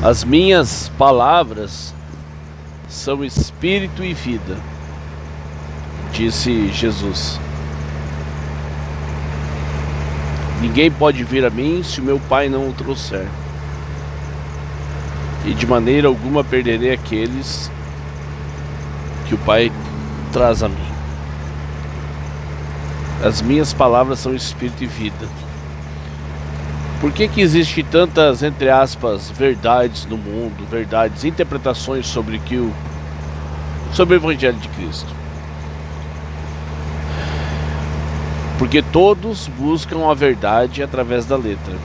As minhas palavras são espírito e vida, disse Jesus. Ninguém pode vir a mim se o meu Pai não o trouxer. E de maneira alguma perderei aqueles que o Pai traz a mim. As minhas palavras são espírito e vida. Por que existe tantas, entre aspas, verdades no mundo, verdades, interpretações sobre o Evangelho de Cristo? Porque todos buscam a verdade através da letra.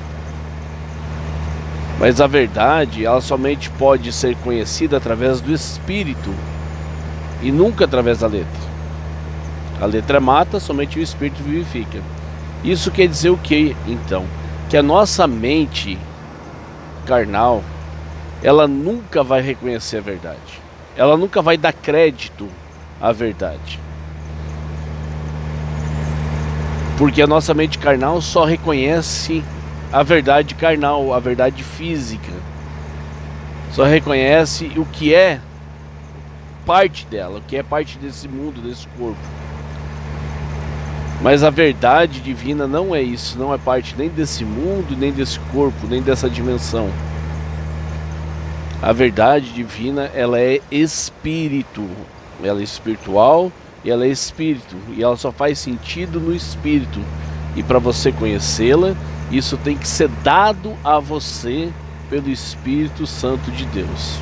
Mas a verdade, ela somente pode ser conhecida através do Espírito e nunca através da letra. A letra mata, somente o Espírito vivifica. Isso quer dizer o que, então? Que a nossa mente carnal, ela nunca vai reconhecer a verdade. Ela nunca vai dar crédito à verdade. Porque a nossa mente carnal só reconhece a verdade carnal, a verdade física. Só reconhece o que é parte dela, o que é parte desse mundo, desse corpo. Mas a verdade divina não é isso, não é parte nem desse mundo, nem desse corpo, nem dessa dimensão. A verdade divina, ela é espírito, ela é espiritual e ela é espírito, e ela só faz sentido no espírito. E para você conhecê-la, isso tem que ser dado a você pelo Espírito Santo de Deus.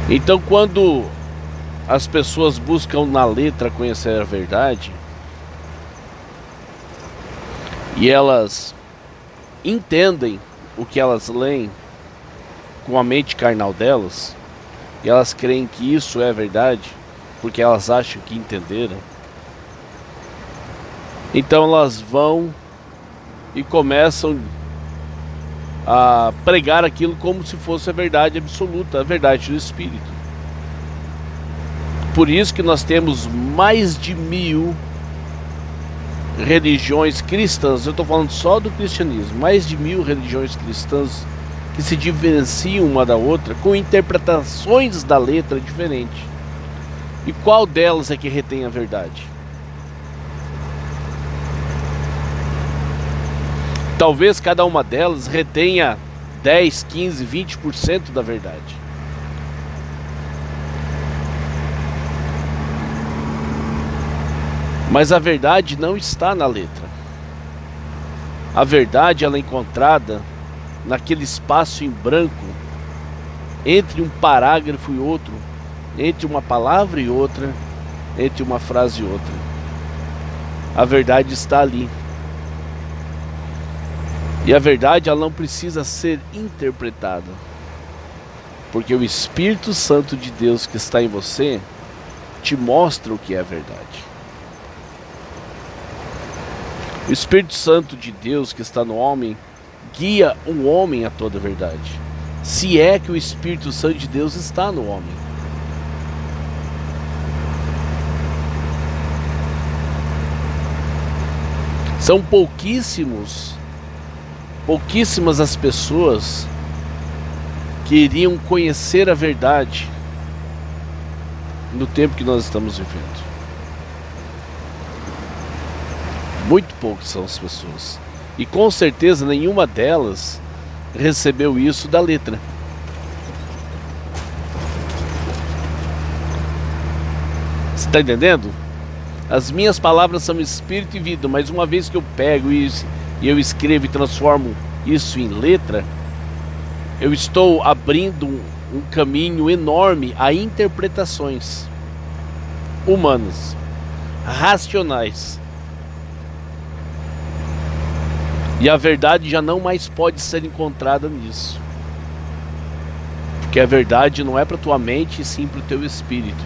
Então, quando as pessoas buscam na letra conhecer a verdade, e elas entendem o que elas leem com a mente carnal delas, e elas creem que isso é verdade, porque elas acham que entenderam, então elas vão e começam a pregar aquilo como se fosse a verdade absoluta, a verdade do Espírito. Por isso que nós temos mais de 1000 religiões cristãs, eu estou falando só do cristianismo, mais de 1000 religiões cristãs que se diferenciam uma da outra com interpretações da letra diferentes. E qual delas é que retém a verdade? Talvez cada uma delas retenha 10, 15, 20% da verdade. Mas a verdade não está na letra. A verdade, ela é encontrada naquele espaço em branco entre um parágrafo e outro, entre uma palavra e outra, entre uma frase e outra. A verdade está ali. E a verdade, ela não precisa ser interpretada, porque o Espírito Santo de Deus que está em você te mostra o que é a verdade. O Espírito Santo de Deus que está no homem guia o homem a toda a verdade, se é que o Espírito Santo de Deus está no homem. São pouquíssimas as pessoas que iriam conhecer a verdade no tempo que nós estamos vivendo. Muito poucas são as pessoas. E com certeza nenhuma delas recebeu isso da letra. Você está entendendo? As minhas palavras são espírito e vida, mas uma vez que eu pego isso e eu escrevo e transformo isso em letra, eu estou abrindo um caminho enorme a interpretações humanas, racionais. E a verdade já não mais pode ser encontrada nisso. Porque a verdade não é para tua mente, e sim para o teu espírito.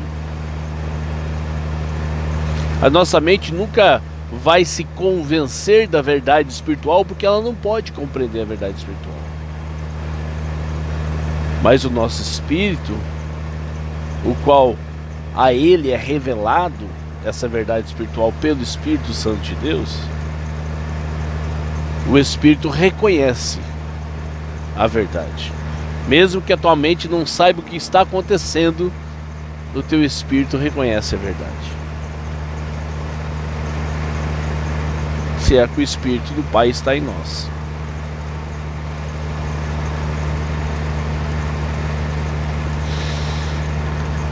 A nossa mente nunca vai se convencer da verdade espiritual, porque ela não pode compreender a verdade espiritual. Mas o nosso espírito, o qual a ele é revelado, essa verdade espiritual pelo Espírito Santo de Deus, o Espírito reconhece a verdade. Mesmo que a tua mente não saiba o que está acontecendo, o teu Espírito reconhece a verdade. Se é que o Espírito do Pai está em nós.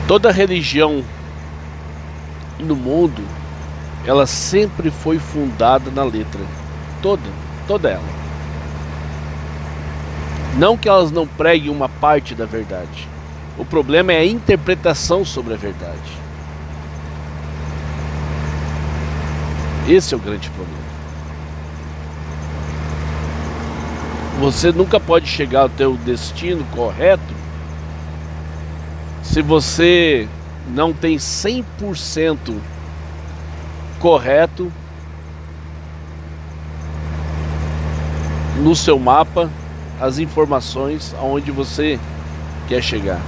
Toda religião no mundo, ela sempre foi fundada na letra. Toda ela. Não que elas não preguem uma parte da verdade. O problema é a interpretação sobre a verdade. Esse é o grande problema. Você nunca pode chegar ao teu destino correto se você não tem 100% correto no seu mapa as informações aonde você quer chegar.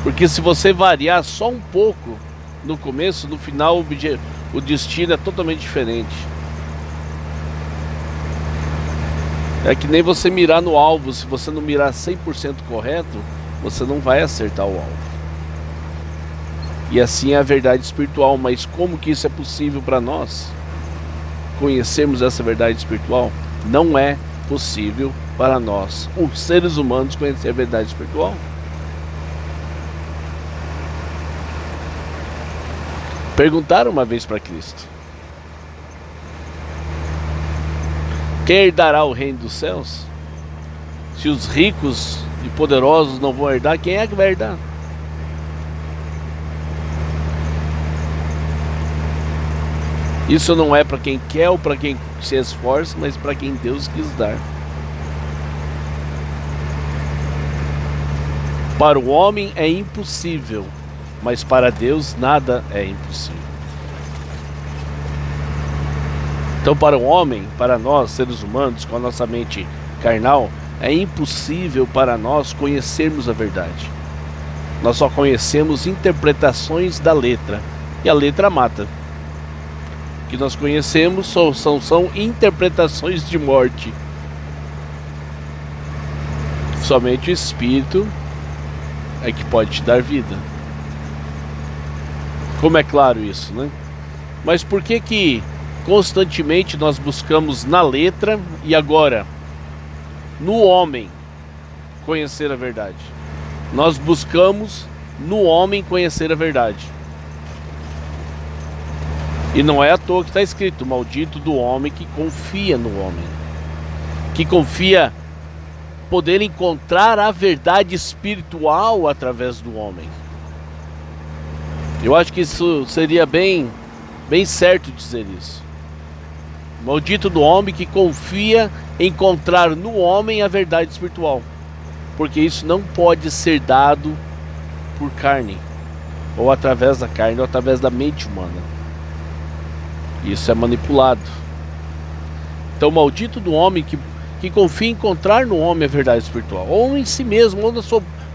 Porque se você variar só um pouco no começo, no final o destino é totalmente diferente. É que nem você mirar no alvo. Se você não mirar 100% correto, você não vai acertar o alvo. E assim é a verdade espiritual. Mas como que isso é possível para nós? Conhecermos essa verdade espiritual? Não é possível para nós, os seres humanos, conhecer a verdade espiritual. Perguntaram uma vez para Cristo: quem herdará o reino dos céus? Se os ricos e poderosos não vão herdar, quem é que vai herdar? Isso não é para quem quer ou para quem se esforça, mas para quem Deus quis dar. Para o homem é impossível, mas para Deus nada é impossível. Então, para o homem, para nós, seres humanos, com a nossa mente carnal, é impossível para nós conhecermos a verdade. Nós só conhecemos interpretações da letra, e a letra mata. O que nós conhecemos são interpretações de morte. Somente o Espírito é que pode te dar vida. Como é claro isso, né? Mas por que constantemente nós buscamos na letra e agora no homem conhecer a verdade? Nós buscamos no homem conhecer a verdade. E não é à toa que está escrito: maldito do homem que confia no homem, que confia poder encontrar a verdade espiritual através do homem. Eu acho que isso seria bem certo dizer isso. Maldito do homem que confia em encontrar no homem a verdade espiritual, porque isso não pode ser dado por carne, ou através da carne, ou através da mente humana. Isso é manipulado. Então, maldito do homem que confia em encontrar no homem a verdade espiritual, ou em si mesmo,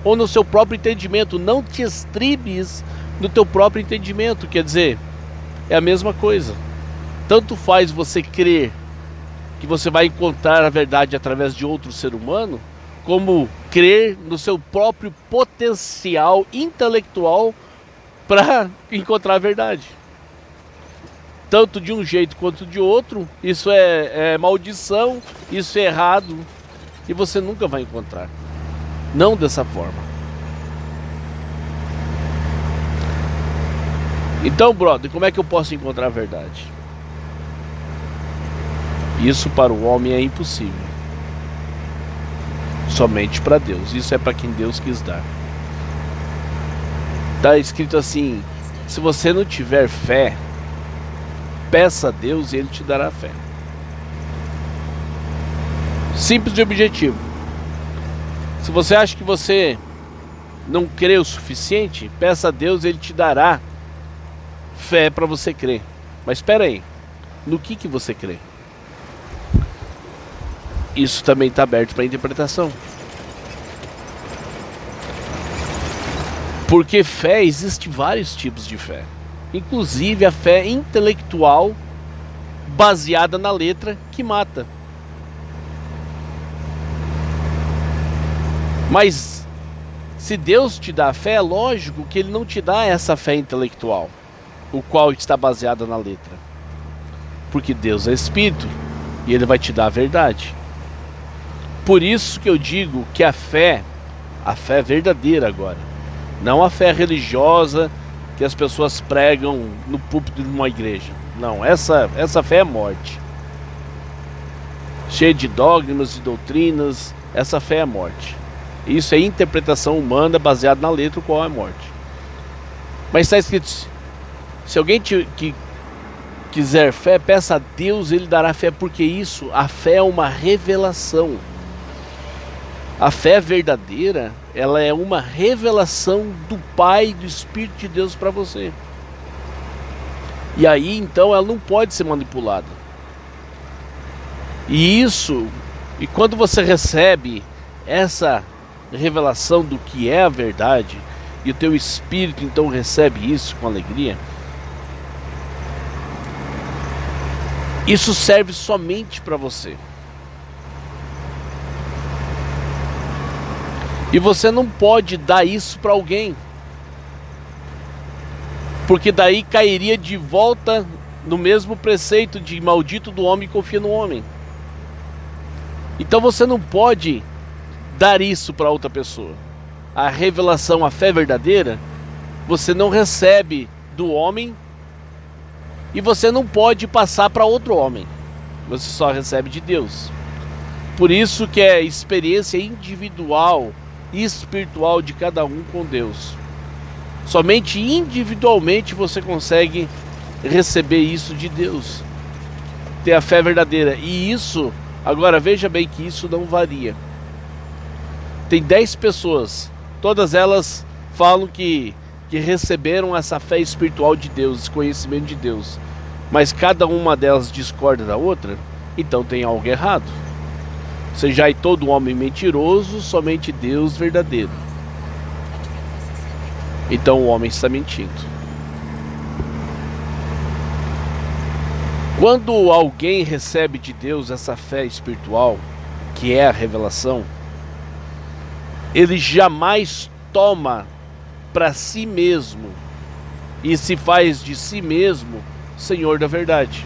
ou no seu próprio entendimento. Não te estribes no teu próprio entendimento. Quer dizer, é a mesma coisa. Tanto faz você crer que você vai encontrar a verdade através de outro ser humano, como crer no seu próprio potencial intelectual para encontrar a verdade. Tanto de um jeito quanto de outro, isso é maldição, isso é errado, e você nunca vai encontrar. Não dessa forma. Então, brother, como é que eu posso encontrar a verdade? Isso para o homem é impossível. Somente para Deus. Isso é para quem Deus quis dar. Está escrito assim: se você não tiver fé, peça a Deus e Ele te dará fé. Simples e objetivo. Se você acha que você não crê o suficiente, peça a Deus e Ele te dará fé para você crer. Mas espera aí, no que você crê? Isso também está aberto para interpretação. Porque fé, existe vários tipos de fé. inclusive a fé intelectual baseada na letra, que mata. Mas se Deus te dá a fé, é lógico que Ele não te dá essa fé intelectual, o qual está baseada na letra. Porque Deus é Espírito e Ele vai te dar a verdade. Por isso que eu digo que a fé é verdadeira agora. Não a fé religiosa que as pessoas pregam no púlpito de uma igreja. Não, essa fé é morte. Cheia de dogmas e doutrinas, essa fé é morte. Isso é interpretação humana baseada na letra, o qual é morte. Mas está escrito, se alguém que quiser fé, peça a Deus, Ele dará fé, porque a fé é uma revelação. A fé verdadeira, ela é uma revelação do Pai e do Espírito de Deus para você. E aí, então, ela não pode ser manipulada. E quando você recebe essa revelação do que é a verdade, e o teu espírito então recebe isso com alegria, isso serve somente para você. E você não pode dar isso para alguém, porque daí cairia de volta no mesmo preceito de maldito do homem que confia no homem. Então você não pode dar isso para outra pessoa. A revelação, a fé verdadeira, você não recebe do homem e você não pode passar para outro homem. Você só recebe de Deus. Por isso que é experiência individual e espiritual de cada um com Deus. Somente individualmente você consegue receber isso de Deus. Ter a fé verdadeira. E isso, agora veja bem que isso não varia. Tem 10 pessoas, todas elas falam que receberam essa fé espiritual de Deus, esse conhecimento de Deus. Mas cada uma delas discorda da outra, então tem algo errado. Sejai todo homem mentiroso, somente Deus verdadeiro. Então o homem está mentindo. Quando alguém recebe de Deus essa fé espiritual, que é a revelação, ele jamais toma para si mesmo e se faz de si mesmo Senhor da verdade.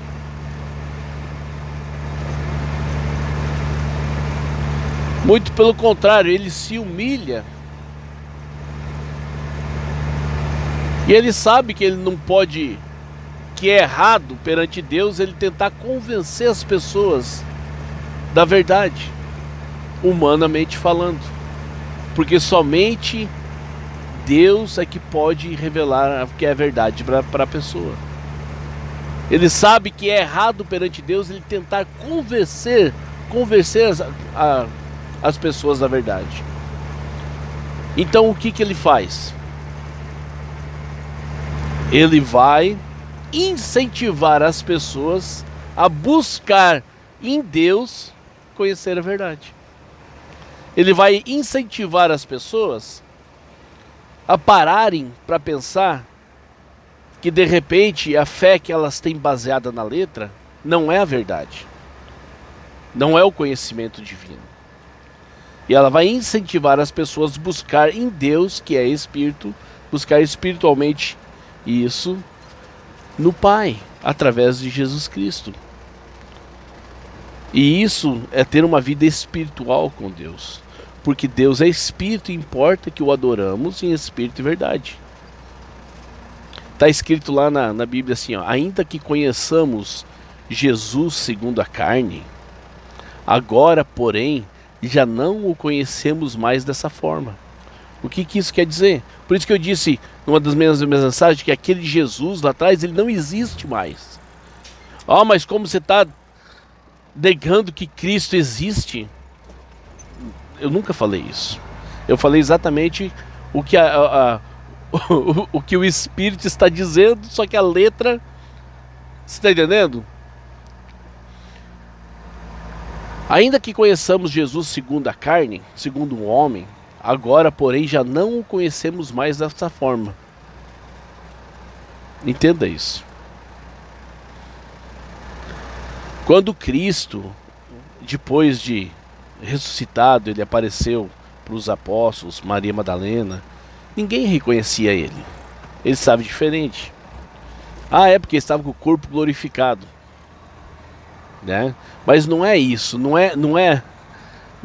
Muito pelo contrário, ele se humilha. E ele sabe que ele não pode, que é errado perante Deus ele tentar convencer as pessoas da verdade, humanamente falando. Porque somente Deus é que pode revelar o que é verdade para a pessoa. Ele sabe que é errado perante Deus ele tentar convencer as pessoas da verdade. Então o que ele faz? Ele vai incentivar as pessoas a buscar em Deus conhecer a verdade. Ele vai incentivar as pessoas a pararem para pensar que de repente a fé que elas têm baseada na letra não é a verdade, não é o conhecimento divino. E ela vai incentivar as pessoas a buscar em Deus, que é Espírito, buscar espiritualmente isso no Pai, através de Jesus Cristo. E isso é ter uma vida espiritual com Deus. Porque Deus é Espírito e importa que o adoramos em Espírito e verdade. Está escrito lá na Bíblia assim, ó, ainda que conheçamos Jesus segundo a carne, agora, porém, já não o conhecemos mais dessa forma. O que isso quer dizer? Por isso que eu disse, numa das minhas mensagens, que aquele Jesus lá atrás, ele não existe mais. Mas como você está negando que Cristo existe? Eu nunca falei isso. Eu falei exatamente o que o que o Espírito está dizendo, só que a letra... Você está entendendo? Ainda que conheçamos Jesus segundo a carne, segundo o homem, agora, porém, já não o conhecemos mais dessa forma. Entenda isso. Quando Cristo, depois de ressuscitado, ele apareceu para os apóstolos, Maria Madalena, ninguém reconhecia ele. Ele estava diferente. Ah, é porque ele estava com o corpo glorificado, né? Mas não é isso,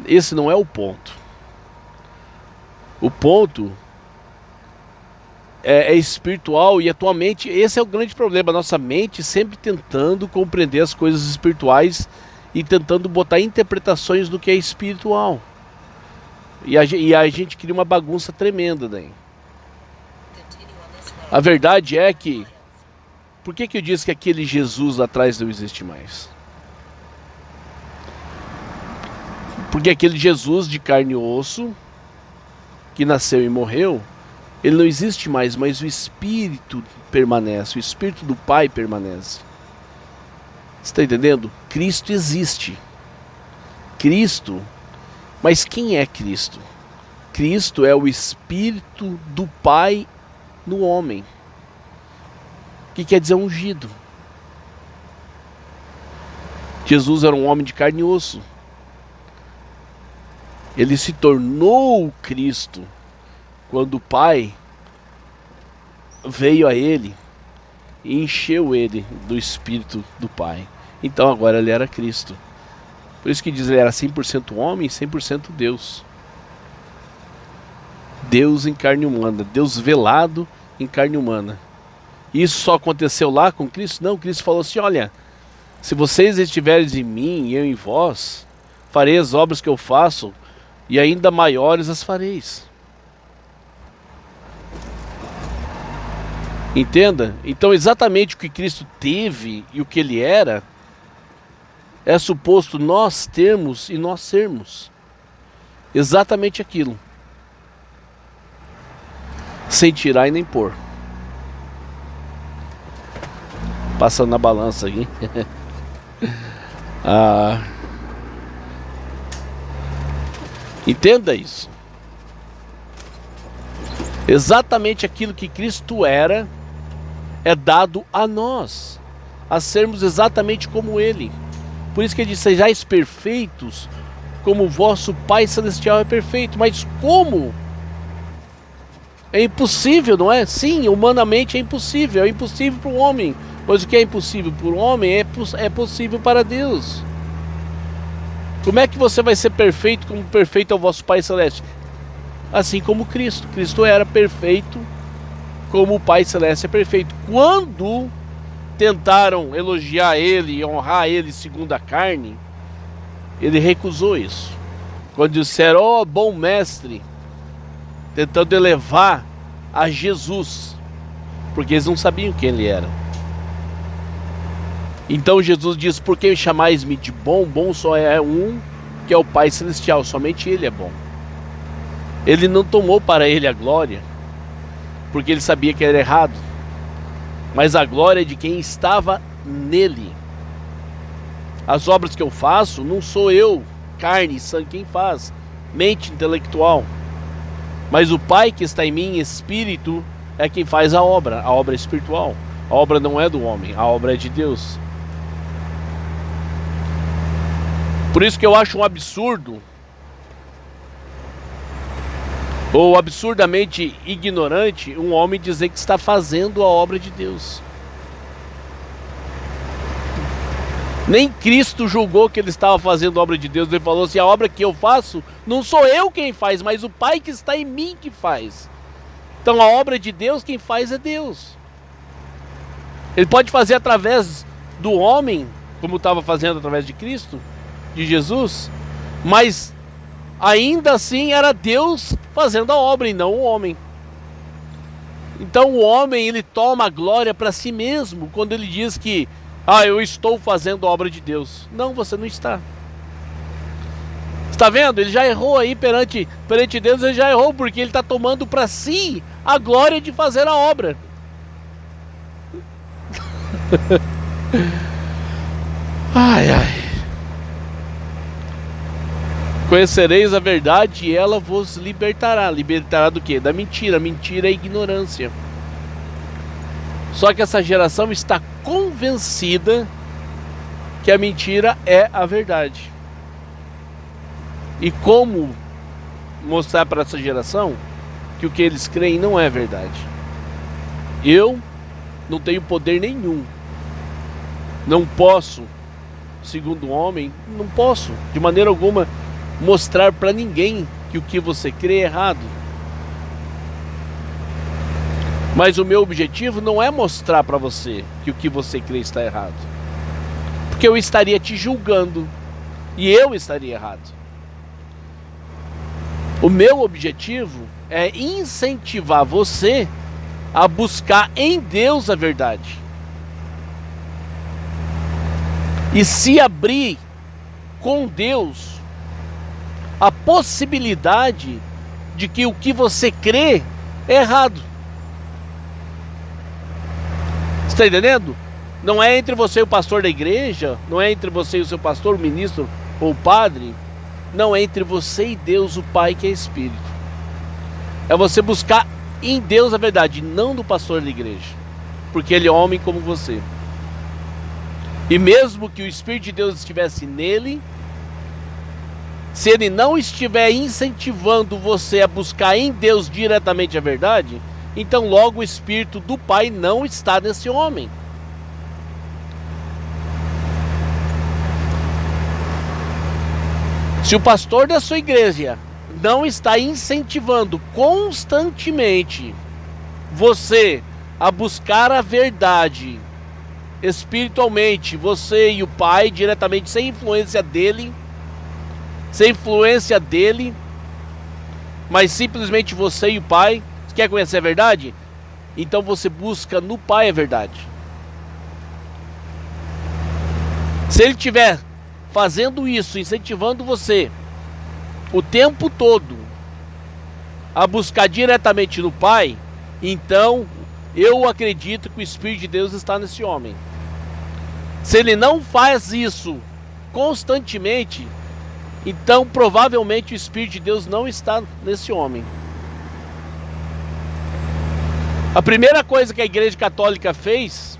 esse não é o ponto. O ponto é espiritual, e a tua mente, esse é o grande problema, a nossa mente sempre tentando compreender as coisas espirituais e tentando botar interpretações do que é espiritual. E a gente cria uma bagunça tremenda daí. A verdade é que, por que eu disse que aquele Jesus lá atrás não existe mais? Porque aquele Jesus de carne e osso, que nasceu e morreu, ele não existe mais, mas o Espírito permanece, o Espírito do Pai permanece. Você está entendendo? Cristo existe. Cristo, mas quem é Cristo? Cristo é o Espírito do Pai no homem. O que quer dizer ungido? Jesus era um homem de carne e osso. Ele se tornou Cristo quando o Pai veio a ele e encheu ele do Espírito do Pai. Então agora ele era Cristo. Por isso que diz que ele era 100% homem e 100% Deus. Deus em carne humana, Deus velado em carne humana. Isso só aconteceu lá com Cristo? Não, Cristo falou assim, olha, se vocês estiverem em mim e eu em vós, farei as obras que eu faço e ainda maiores as fareis. Entenda? Então exatamente o que Cristo teve e o que ele era, é suposto nós termos e nós sermos. Exatamente aquilo. Sem tirar e nem pôr. Passando na balança aqui. Entenda isso. Exatamente aquilo que Cristo era, é dado a nós, a sermos exatamente como Ele. Por isso que ele diz, sejais perfeitos, como o vosso Pai Celestial é perfeito. Mas como? É impossível, não é? Sim, humanamente é impossível para o homem. Mas o que é impossível para o homem é possível para Deus. Como é que você vai ser perfeito como perfeito é o vosso Pai Celeste? Assim como Cristo. Cristo era perfeito como o Pai Celeste é perfeito. Quando tentaram elogiar ele e honrar ele segundo a carne, ele recusou isso. Quando disseram, ó bom mestre, tentando elevar a Jesus, porque eles não sabiam quem ele era. Então Jesus diz, por que chamais-me de bom? Bom só é um, que é o Pai Celestial, somente ele é bom. Ele não tomou para ele a glória, porque ele sabia que era errado, mas a glória é de quem estava nele. As obras que eu faço, não sou eu, carne e sangue, quem faz, mente intelectual, mas o Pai que está em mim, espírito, é quem faz a obra espiritual. A obra não é do homem, a obra é de Deus. Por isso que eu acho um absurdo, ou absurdamente ignorante, um homem dizer que está fazendo a obra de Deus. Nem Cristo julgou que ele estava fazendo a obra de Deus. Ele falou assim, a obra que eu faço, não sou eu quem faz, mas o Pai que está em mim que faz. Então a obra de Deus, quem faz é Deus. Ele pode fazer através do homem, como estava fazendo através de Cristo, de Jesus, mas ainda assim era Deus fazendo a obra e não o homem. Então o homem, ele toma a glória para si mesmo quando ele diz que eu estou fazendo a obra de Deus. Não, você não está. Está vendo? Ele já errou aí perante Deus, ele já errou porque ele está tomando para si a glória de fazer a obra. Ai. Conhecereis a verdade e ela vos libertará. Libertará do quê? Da mentira. Mentira é ignorância. Só que essa geração está convencida que a mentira é a verdade. E como mostrar para essa geração que o que eles creem não é verdade? Eu não tenho poder nenhum. Não posso, segundo o homem, não posso, de maneira alguma, mostrar para ninguém que o que você crê é errado. Mas o meu objetivo não é mostrar para você que o que você crê está errado. Porque eu estaria te julgando e eu estaria errado. O meu objetivo é incentivar você a buscar em Deus a verdade. E se abrir com Deus a possibilidade de que o que você crê é errado. Você está entendendo? Não é entre você e o pastor da igreja, não é entre você e o seu pastor, o ministro ou o padre. Não é entre você e Deus, o Pai, que é Espírito. É você buscar em Deus a verdade, não do pastor da igreja, porque ele é homem como você. E mesmo que o Espírito de Deus estivesse nele, se ele não estiver incentivando você a buscar em Deus diretamente a verdade, então logo o Espírito do Pai não está nesse homem. Se o pastor da sua igreja não está incentivando constantemente você a buscar a verdade espiritualmente, você e o Pai diretamente, sem influência dele, mas simplesmente você e o Pai, você quer conhecer a verdade? Então você busca no Pai a verdade. Se ele estiver fazendo isso, incentivando você o tempo todo a buscar diretamente no Pai, então eu acredito que o Espírito de Deus está nesse homem. Se ele não faz isso constantemente, então provavelmente o Espírito de Deus não está nesse homem. A primeira coisa que a Igreja Católica fez,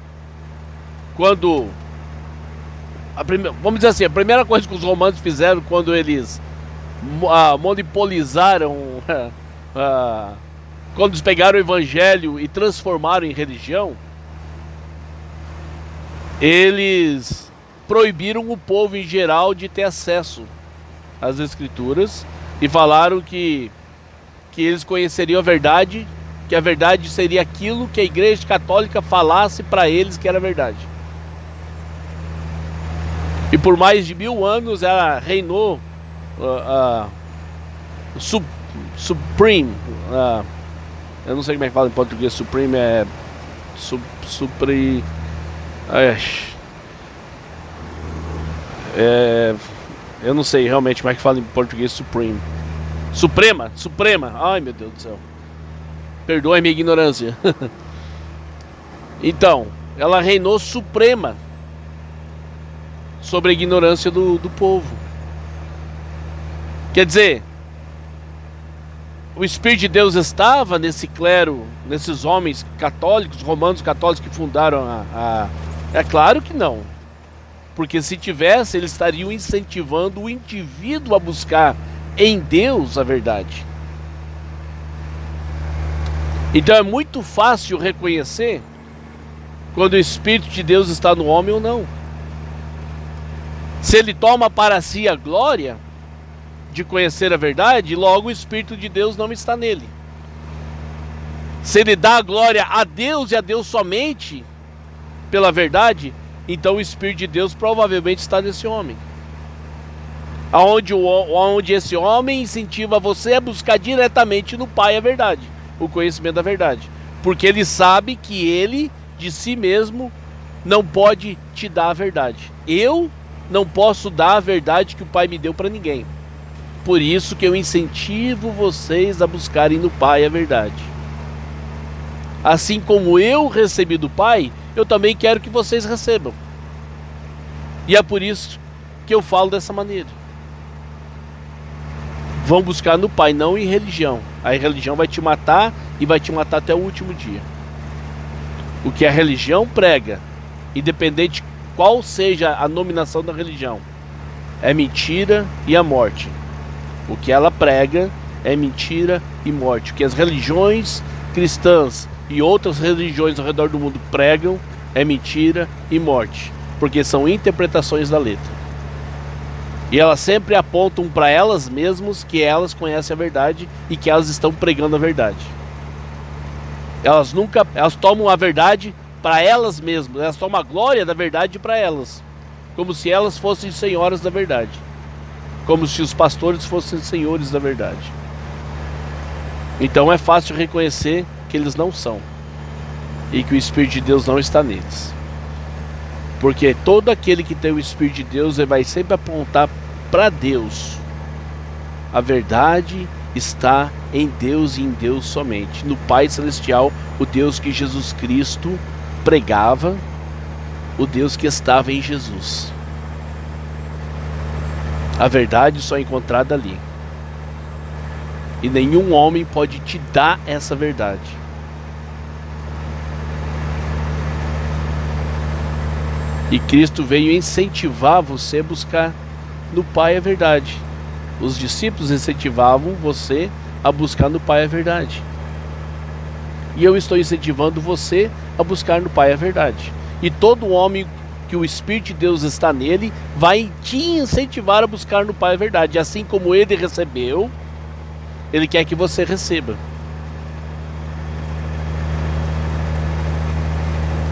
vamos dizer assim, a primeira coisa que os romanos fizeram quando eles monopolizaram, quando eles pegaram o Evangelho e transformaram em religião, eles proibiram o povo em geral de ter acesso às Escrituras e falaram que eles conheceriam a verdade, que a verdade seria aquilo que a Igreja Católica falasse para eles que era verdade. E por mais de 1000 anos ela reinou Supreme. Eu não sei como é que fala em português. Supreme é eu não sei realmente como é que fala em português Supreme. Suprema. Ai, meu Deus do céu. Perdoe a minha ignorância. Então, ela reinou suprema sobre a ignorância do povo. Quer dizer, o Espírito de Deus estava nesse clero, nesses homens católicos, romanos católicos que fundaram É claro que não. Porque se tivesse, eles estariam incentivando o indivíduo a buscar em Deus a verdade. Então é muito fácil reconhecer quando o Espírito de Deus está no homem ou não. Se ele toma para si a glória de conhecer a verdade, logo o Espírito de Deus não está nele. Se ele dá a glória a Deus e a Deus somente pela verdade, então o Espírito de Deus provavelmente está nesse homem. Onde esse homem incentiva você a buscar diretamente no Pai a verdade, o conhecimento da verdade. Porque ele sabe que ele, de si mesmo, não pode te dar a verdade. Eu não posso dar a verdade que o Pai me deu para ninguém. Por isso que eu incentivo vocês a buscarem no Pai a verdade. Assim como eu recebi do Pai, eu também quero que vocês recebam. E é por isso que eu falo dessa maneira. Vão buscar no Pai, não em religião. A religião vai te matar e vai te matar até o último dia. O que a religião prega, independente qual seja a nominação da religião, é mentira e a morte. O que ela prega é mentira e morte. O que as religiões cristãs e outras religiões ao redor do mundo pregam é mentira e morte, porque são interpretações da letra. E elas sempre apontam para elas mesmas que elas conhecem a verdade e que elas estão pregando a verdade. Elas tomam a verdade para elas mesmas, elas tomam a glória da verdade para elas, como se elas fossem senhoras da verdade, como se os pastores fossem senhores da verdade. Então é fácil reconhecer que eles não são e que o Espírito de Deus não está neles, porque todo aquele que tem o Espírito de Deus, ele vai sempre apontar para Deus. A verdade está em Deus e em Deus somente, no Pai Celestial, o Deus que Jesus Cristo pregava, o Deus que estava em Jesus. A verdade só é encontrada ali, e nenhum homem pode te dar essa verdade. E Cristo veio incentivar você a buscar no Pai a verdade. Os discípulos incentivavam você a buscar no Pai a verdade. E eu estou incentivando você a buscar no Pai a verdade. E todo homem que o Espírito de Deus está nele vai te incentivar a buscar no Pai a verdade. Assim como ele recebeu, ele quer que você receba.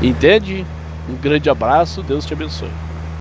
Entende? Um grande abraço, Deus te abençoe.